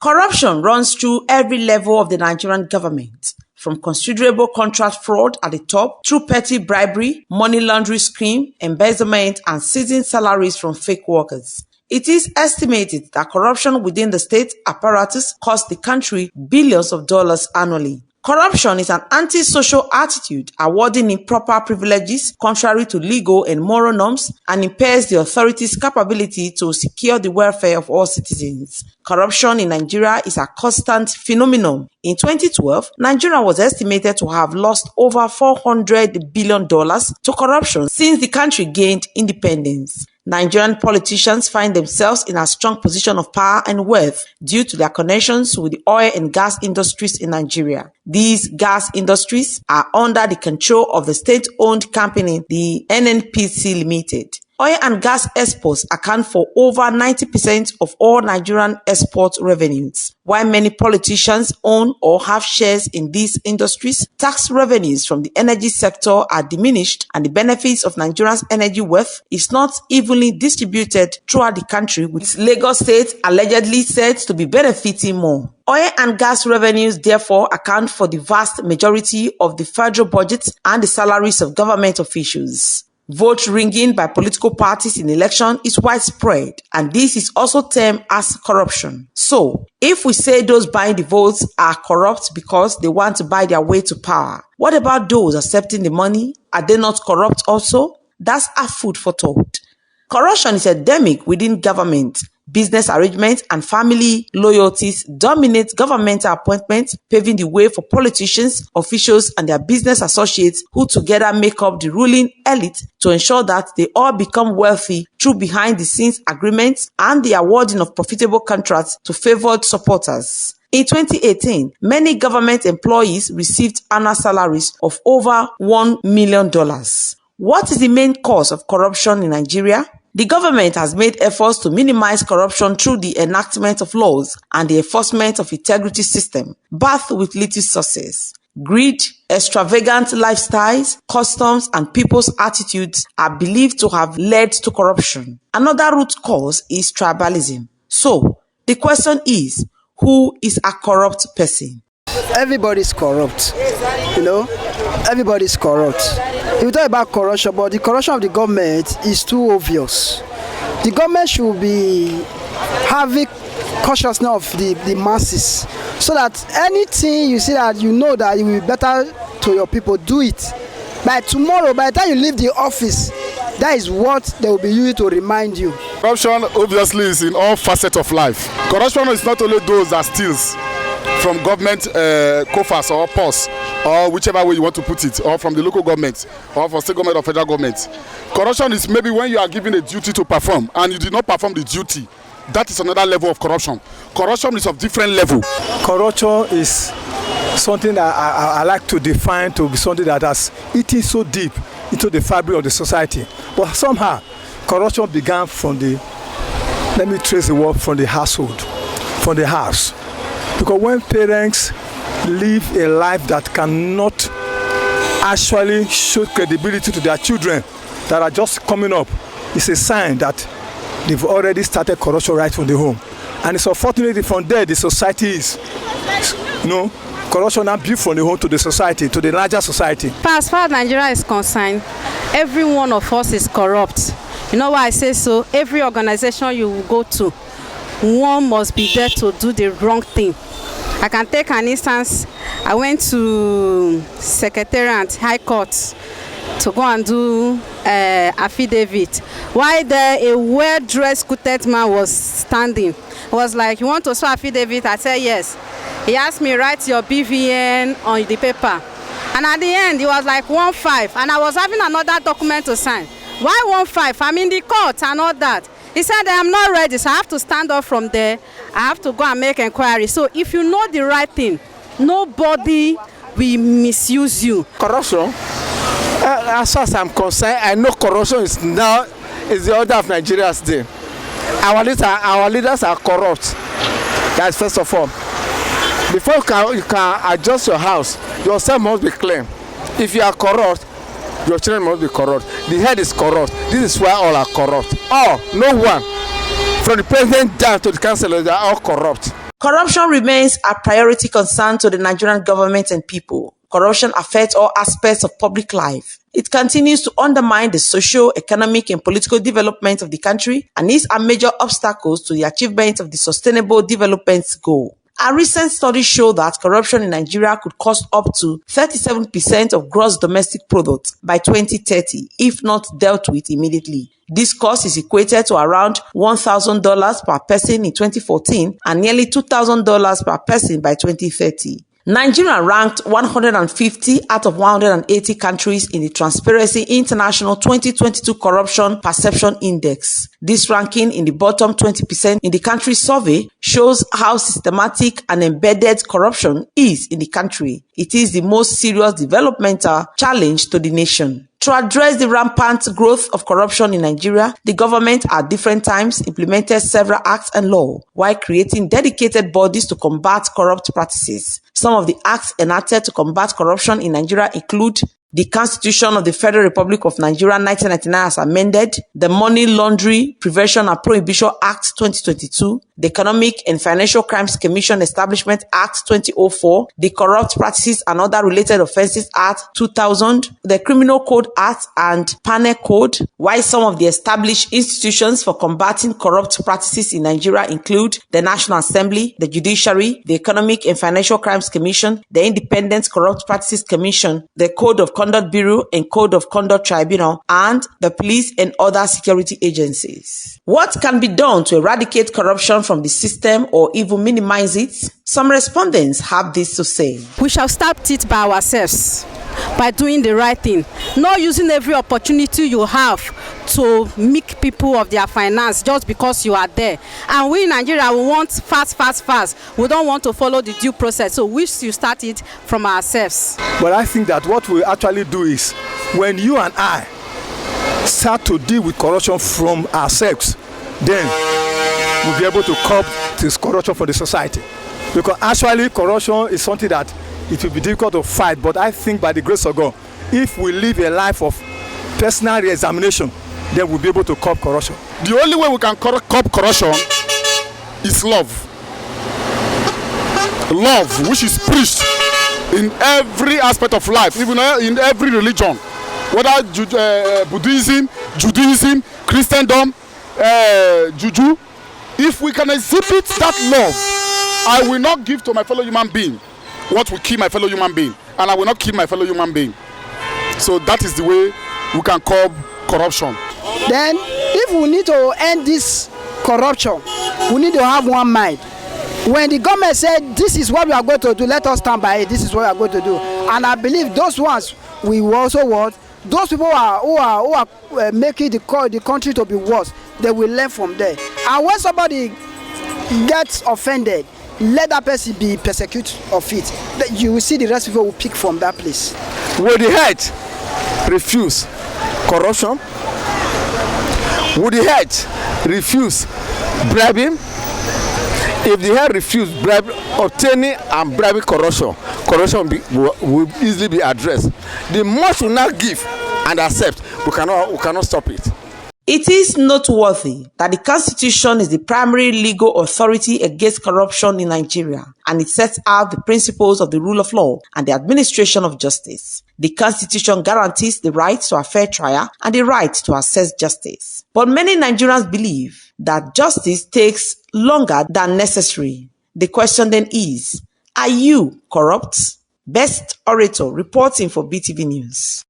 Corruption runs through every level of the Nigerian government, from considerable contract fraud at the top through petty bribery, money laundering scheme, embezzlement, and seizing salaries from fake workers. It is estimated that corruption within the state apparatus costs the country billions of dollars annually. Corruption is an anti-social attitude awarding improper privileges contrary to legal and moral norms and impairs the authority's capability to secure the welfare of all citizens. Corruption in Nigeria is a constant phenomenon. In 2012, Nigeria was estimated to have lost over $400 billion to corruption since the country gained independence. Nigerian politicians find themselves in a strong position of power and wealth due to their connections with the oil and gas industries in Nigeria. These gas industries are under the control of the state-owned company, the NNPC Limited. Oil and gas exports account for over 90% of all Nigerian export revenues. While many politicians own or have shares in these industries, tax revenues from the energy sector are diminished and the benefits of Nigeria's energy wealth is not evenly distributed throughout the country, with Lagos State allegedly said to be benefiting more. Oil and gas revenues therefore account for the vast majority of the federal budget and the salaries of government officials. Vote ringing by political parties in election is widespread, and this is also termed as corruption. So, if we say those buying the votes are corrupt because they want to buy their way to power, what about those accepting the money? Are they not corrupt also? That's a food for thought. Corruption is endemic within government. Business arrangements and family loyalties dominate governmental appointments, paving the way for politicians, officials, and their business associates who together make up the ruling elite to ensure that they all become wealthy through behind-the-scenes agreements and the awarding of profitable contracts to favored supporters. In 2018, many government employees received annual salaries of over $1 million. What is the main cause of corruption in Nigeria? The government has made efforts to minimize corruption through the enactment of laws and the enforcement of integrity system, but with little success. Greed, extravagant lifestyles, customs, and people's attitudes are believed to have led to corruption. Another root cause is tribalism. So, the question is, who is a corrupt person? Everybody's corrupt, everybody's corrupt. You talk about corruption, but the corruption of the government is too obvious. The government should be having consciousness of the masses, so that anything you see that you know that it will be better to your people, do it. By tomorrow, by the time you leave the office, that is what they will be using to remind you. Corruption obviously is in all facets of life. Corruption is not only those that steals from government coffers or purse, or whichever way you want to put it, or from the local government, or from state government or federal government. Corruption is maybe when you are given a duty to perform and you did not perform the duty. That is another level of corruption. Corruption is of different level. Corruption is something that I like to define to be something that has eaten so deep into the fabric of the society. But somehow, corruption began from let me trace the word, from the household, from the house. Because when parents live a life that cannot actually show credibility to their children that are just coming up, it's a sign that they've already started corruption right from the home. And it's unfortunately from there the society is, corruption now built from the home to the society, to the larger society. As far as Nigeria is concerned, every one of us is corrupt. You know why I say so? Every organization you will go to, one must be there to do the wrong thing. I can take an instance. I went to Secretariat, High Court, to go and do affidavit. While there, a well-dressed, good man was standing. He was like, "You want to swear affidavit?" I said, "Yes." He asked me, "Write your BVN on the paper." And at the end, he was like 1-5. And I was having another document to sign. Why 1-5? I'm in the court and all that. He said, "I'm not ready, so I have to stand up from there. I have to go and make inquiry." So if you know the right thing, nobody will misuse you. Corruption, as far as I'm concerned, I know corruption is the order of Nigeria today. Our leaders are corrupt. That's first of all. Before you can adjust your house, yourself must be clean. If you are corrupt, your children must be corrupt. The head is corrupt. This is why all are corrupt. All, no one. From the president down to the councillors, they are all corrupt. Corruption remains a priority concern to the Nigerian government and people. Corruption affects all aspects of public life. It continues to undermine the social, economic, and political development of the country and is a major obstacle to the achievement of the Sustainable Development Goal. A recent study showed that corruption in Nigeria could cost up to 37% of gross domestic product by 2030 if not dealt with immediately. This cost is equated to around $1,000 per person in 2014 and nearly $2,000 per person by 2030. Nigeria ranked 150 out of 180 countries in the Transparency International 2022 Corruption Perception Index. This ranking in the bottom 20% in the country survey shows how systematic and embedded corruption is in the country. It is the most serious developmental challenge to the nation. To address the rampant growth of corruption in Nigeria, the government at different times implemented several acts and laws while creating dedicated bodies to combat corrupt practices. Some of the acts enacted to combat corruption in Nigeria include the Constitution of the Federal Republic of Nigeria 1999 as amended, the Money Laundering Prevention and Prohibition Act 2022, the Economic and Financial Crimes Commission Establishment Act 2004, the Corrupt Practices and Other Related Offences Act 2000, the Criminal Code Act and Penal Code, while some of the established institutions for combating corrupt practices in Nigeria include the National Assembly, the Judiciary, the Economic and Financial Crimes Commission, the Independent Corrupt Practices Commission, the Code of Conduct Bureau and Code of Conduct Tribunal, and the police and other security agencies. What can be done to eradicate corruption from the system or even minimize it? Some respondents have this to say. We shall start it by ourselves, by doing the right thing, not using every opportunity you have to make people of their finance just because you are there. And we in Nigeria, we want fast. We don't want to follow the due process, so we should start it from ourselves. But I think that what we actually do is when you and I start to deal with corruption from ourselves, then we'll be able to curb this corruption for the society. Because actually corruption is something that it will be difficult to fight, but I think by the grace of God, if we live a life of personal re-examination, then we'll be able to curb corruption. The only way we can curb corruption is love. Love, which is preached in every aspect of life, even in every religion, whether Buddhism, Judaism, Christendom, Juju. If we can exhibit that love, I will not give to my fellow human being what will kill my fellow human being, and I will not kill my fellow human being. So that is the way we can curb corruption. Then, if we need to end this corruption, we need to have one mind. When the government said, this is what we are going to do, let us stand by it, this is what we are going to do. And I believe those ones we also want, those people who are making the country to be worse, they will learn from there. And when somebody gets offended, let that person be persecuted of it. You will see the rest of people will pick from that place. Will the head refuse corruption? Would the head refuse bribing? If the head refuse obtaining and bribing corruption will easily be addressed. The much will not give and accept, we cannot stop it. It is noteworthy that the Constitution is the primary legal authority against corruption in Nigeria, and it sets out the principles of the rule of law and the administration of justice. The Constitution guarantees the right to a fair trial and the right to access justice. But many Nigerians believe that justice takes longer than necessary. The question then is, are you corrupt? Best Orator reporting for BTV News.